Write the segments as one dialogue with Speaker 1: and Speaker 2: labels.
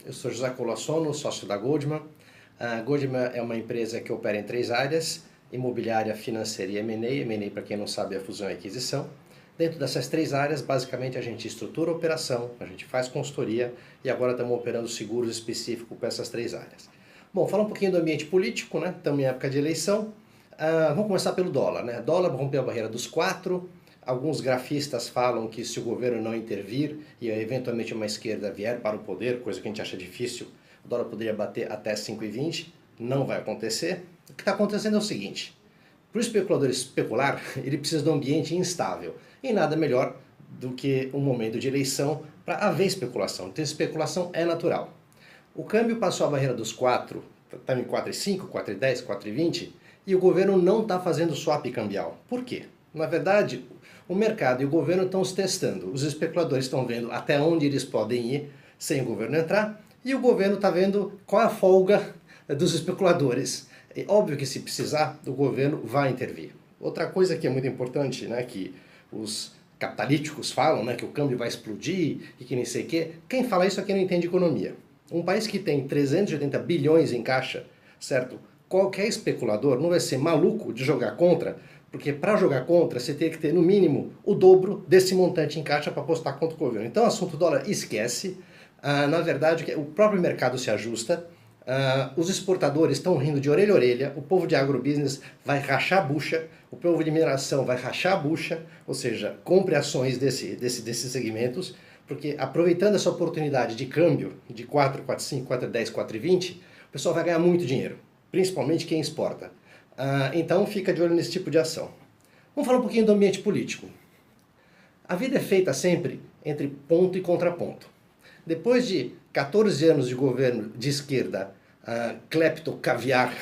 Speaker 1: Eu sou José Colossono, sócio da Goldman. A Goldman é uma empresa que opera em três áreas: imobiliária, financeira e M&A. M&A, para quem não sabe, é fusão e aquisição. Dentro dessas três áreas, basicamente, a gente estrutura a operação, a gente faz consultoria e agora estamos operando seguros específicos para essas três áreas. Bom, falar um pouquinho do ambiente político, né? Estamos em época de eleição. Vamos começar pelo dólar, né? Dólar rompeu a barreira dos 4. Alguns grafistas falam que se o governo não intervir e eventualmente uma esquerda vier para o poder, coisa que a gente acha difícil, o dólar poderia bater até 5,20. Não vai acontecer. O que está acontecendo é o seguinte: para o especulador especular, ele precisa de um ambiente instável. E nada melhor do que um momento de eleição para haver especulação. Então, especulação é natural. O câmbio passou a barreira dos 4, está em 4,5, 4,10, 4,20, e o governo não está fazendo swap cambial. Por quê? Na verdade, o mercado e o governo estão se testando. Os especuladores estão vendo até onde eles podem ir sem o governo entrar, e o governo está vendo qual é a folga dos especuladores. É óbvio que se precisar, o governo vai intervir. Outra coisa que é muito importante, né, que os capitalíticos falam, né, que o câmbio vai explodir e que nem sei o quê. Quem fala isso aqui não entende economia. Um país que tem 380 bilhões em caixa, certo? Qualquer especulador não vai ser maluco de jogar contra, porque para jogar contra você tem que ter no mínimo o dobro desse montante em caixa para apostar contra o governo. Então, o assunto dólar esquece. Na verdade, o próprio mercado se ajusta. Os exportadores estão rindo de orelha a orelha, o povo de agrobusiness vai rachar a bucha, o povo de mineração vai rachar a bucha, ou seja, compre ações desses segmentos, porque aproveitando essa oportunidade de câmbio de 4, 4,5, 4,10, 4,20, o pessoal vai ganhar muito dinheiro, principalmente quem exporta. Então fica de olho nesse tipo de ação. Vamos falar um pouquinho do ambiente político. A vida é feita sempre entre ponto e contraponto. Depois de 14 anos de governo de esquerda, clepto, caviar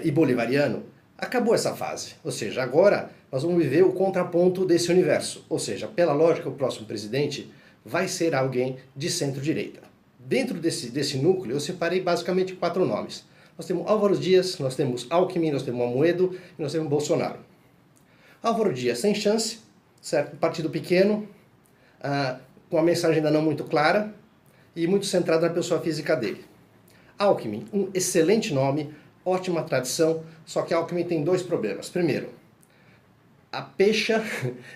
Speaker 1: e bolivariano, acabou essa fase. Ou seja, agora nós vamos viver o contraponto desse universo. Ou seja, pela lógica, o próximo presidente vai ser alguém de centro-direita. Dentro desse núcleo, eu separei basicamente 4 nomes. Nós temos Álvaro Dias, nós temos Alckmin, nós temos Amoedo e nós temos Bolsonaro. Álvaro Dias sem chance, certo? Partido pequeno, com a mensagem ainda não muito clara e muito centrada na pessoa física dele. Alckmin, um excelente nome, ótima tradição, só que Alckmin tem 2 problemas. Primeiro, a pecha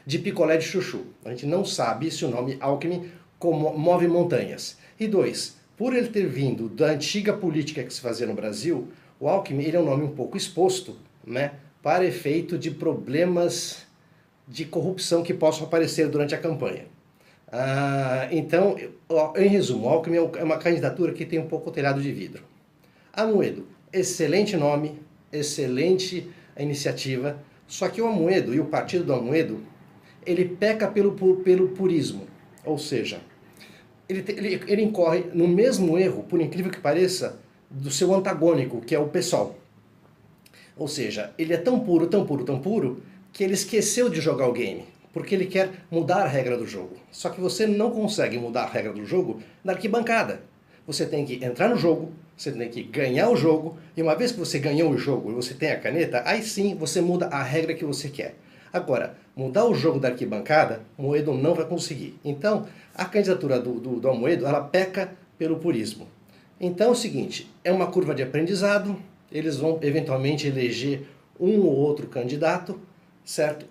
Speaker 1: de picolé de chuchu. A gente não sabe se o nome Alckmin move montanhas. E 2, por ele ter vindo da antiga política que se fazia no Brasil, o Alckmin ele é um nome um pouco exposto, né, para efeito de problemas de corrupção que possam aparecer durante a campanha. Então, em resumo, Alckmin é uma candidatura que tem um pouco o telhado de vidro. Amoedo, excelente nome, excelente iniciativa, só que o Amoedo e o partido do Amoedo, ele peca pelo purismo, ou seja, ele incorre no mesmo erro, por incrível que pareça, do seu antagônico, que é o PSOL. Ou seja, ele é tão puro, tão puro, tão puro, que ele esqueceu de jogar o game, porque ele quer mudar a regra do jogo. Só que você não consegue mudar a regra do jogo na arquibancada. Você tem que entrar no jogo, você tem que ganhar o jogo, e uma vez que você ganhou o jogo e você tem a caneta, aí sim você muda a regra que você quer. Agora, mudar o jogo da arquibancada, Moedo não vai conseguir. Então, a candidatura do Amoedo, ela peca pelo purismo. Então é o seguinte, é uma curva de aprendizado, eles vão eventualmente eleger um ou outro candidato, certo?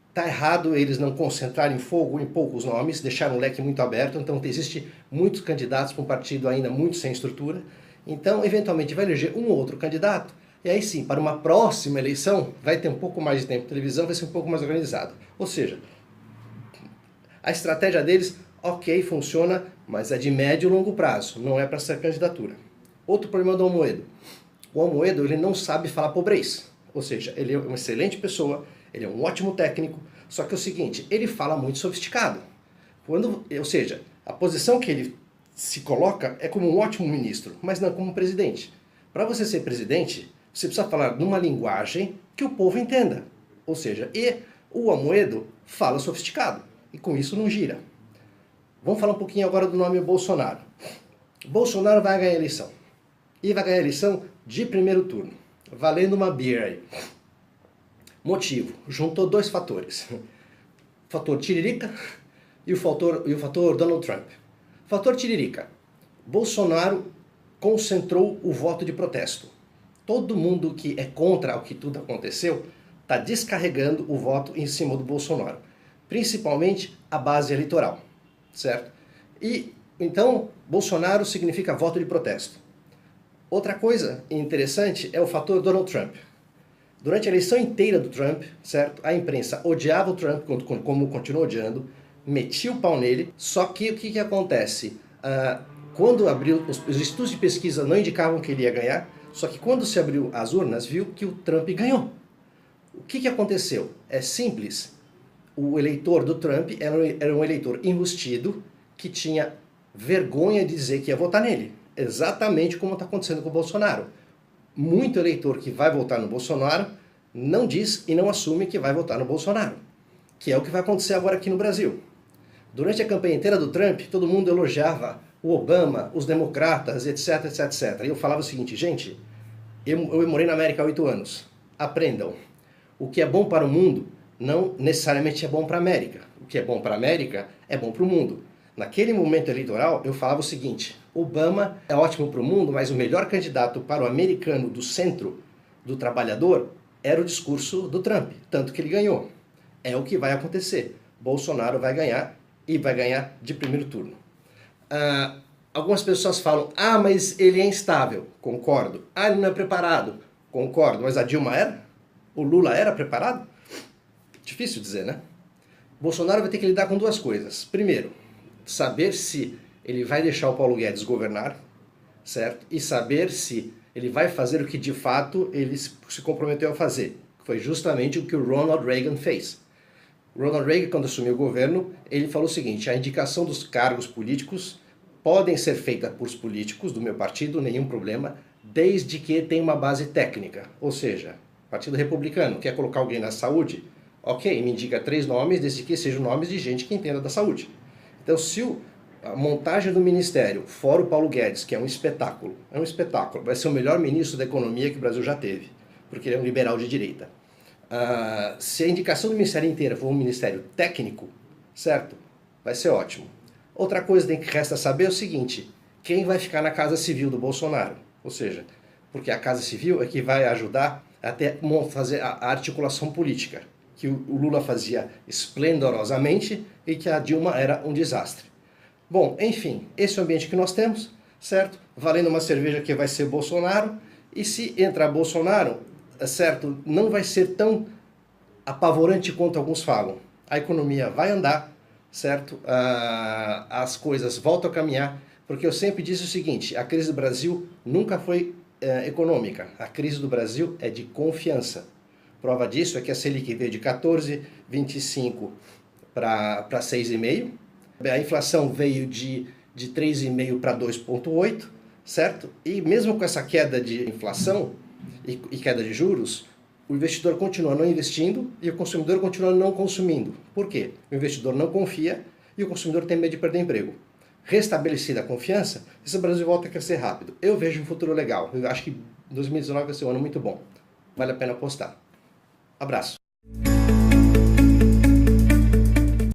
Speaker 1: Está errado eles não concentrarem fogo em poucos nomes, deixaram o leque muito aberto, então existe muitos candidatos para um partido ainda muito sem estrutura. Então, eventualmente, vai eleger um ou outro candidato, e aí sim, para uma próxima eleição, vai ter um pouco mais de tempo de televisão, vai ser um pouco mais organizado. Ou seja, a estratégia deles, ok, funciona, mas é de médio e longo prazo, não é para ser candidatura. Outro problema do Amoedo. O Amoedo, ele não sabe falar pobrez. Ou seja, ele é uma excelente pessoa, ele é um ótimo técnico, só que é o seguinte, ele fala muito sofisticado. Ou seja, a posição que ele se coloca é como um ótimo ministro, mas não como presidente. Para você ser presidente, você precisa falar numa linguagem que o povo entenda. Ou seja, o Amoedo fala sofisticado, e com isso não gira. Vamos falar um pouquinho agora do nome Bolsonaro. Bolsonaro vai ganhar a eleição. E vai ganhar a eleição de primeiro turno, valendo uma beer aí. Motivo, juntou 2 fatores. O fator Tiririca e o fator Donald Trump. Fator Tiririca. Bolsonaro concentrou o voto de protesto. Todo mundo que é contra o que tudo aconteceu está descarregando o voto em cima do Bolsonaro, principalmente a base eleitoral, certo? E então Bolsonaro significa voto de protesto. Outra coisa interessante é o fator Donald Trump. Durante a eleição inteira do Trump, certo? A imprensa odiava o Trump, como continuou odiando, metia o pau nele, só que o que acontece? Quando abriu, os estudos de pesquisa não indicavam que ele ia ganhar, só que quando se abriu as urnas, viu que o Trump ganhou. O que aconteceu? É simples. O eleitor do Trump era um eleitor enrustido que tinha vergonha de dizer que ia votar nele. Exatamente como está acontecendo com o Bolsonaro. Muito eleitor que vai votar no Bolsonaro não diz e não assume que vai votar no Bolsonaro. Que é o que vai acontecer agora aqui no Brasil. Durante a campanha inteira do Trump, todo mundo elogiava o Obama, os democratas, etc, etc, etc. E eu falava o seguinte, gente, eu morei na América há 8 anos. Aprendam. O que é bom para o mundo não necessariamente é bom para a América. O que é bom para a América é bom para o mundo. Naquele momento eleitoral, eu falava o seguinte, Obama é ótimo para o mundo, mas o melhor candidato para o americano do centro, do trabalhador, era o discurso do Trump, tanto que ele ganhou. É o que vai acontecer. Bolsonaro vai ganhar e vai ganhar de primeiro turno. Algumas pessoas falam, mas ele é instável. Concordo. Ele não é preparado. Concordo. Mas a Dilma era? O Lula era preparado? Difícil dizer, né? Bolsonaro vai ter que lidar com duas coisas. Primeiro, saber se ele vai deixar o Paulo Guedes governar, certo? E saber se ele vai fazer o que de fato ele se comprometeu a fazer. Foi justamente o que o Ronald Reagan fez. Ronald Reagan, quando assumiu o governo, ele falou o seguinte, a indicação dos cargos políticos podem ser feitas por políticos do meu partido, nenhum problema, desde que tenha uma base técnica. Ou seja, Partido Republicano quer colocar alguém na saúde? Ok, me indica 3 nomes, desde que sejam nomes de gente que entenda da saúde. Então, se a montagem do ministério, fora o Paulo Guedes, que é um espetáculo, vai ser o melhor ministro da economia que o Brasil já teve, porque ele é um liberal de direita. Se a indicação do ministério inteiro for um ministério técnico, certo? Vai ser ótimo. Outra coisa que resta saber é o seguinte, quem vai ficar na Casa Civil do Bolsonaro? Ou seja, porque a Casa Civil é que vai ajudar até fazer a articulação política, que o Lula fazia esplendorosamente e que a Dilma era um desastre. Bom, enfim, esse é o ambiente que nós temos, certo? Valendo uma cerveja que vai ser Bolsonaro, e se entrar Bolsonaro, certo, não vai ser tão apavorante quanto alguns falam. A economia vai andar, certo? As coisas voltam a caminhar, porque eu sempre disse o seguinte, a crise do Brasil nunca foi econômica, a crise do Brasil é de confiança. Prova disso é que a Selic veio de 14,25 para 6,5, a inflação veio de 3,5 para 2,8, certo? E mesmo com essa queda de inflação e queda de juros, o investidor continua não investindo e o consumidor continua não consumindo. Por quê? O investidor não confia e o consumidor tem medo de perder emprego. Restabelecida a confiança, esse Brasil volta a crescer rápido. Eu vejo um futuro legal. Eu acho que 2019 vai ser um ano muito bom. Vale a pena apostar. Abraço.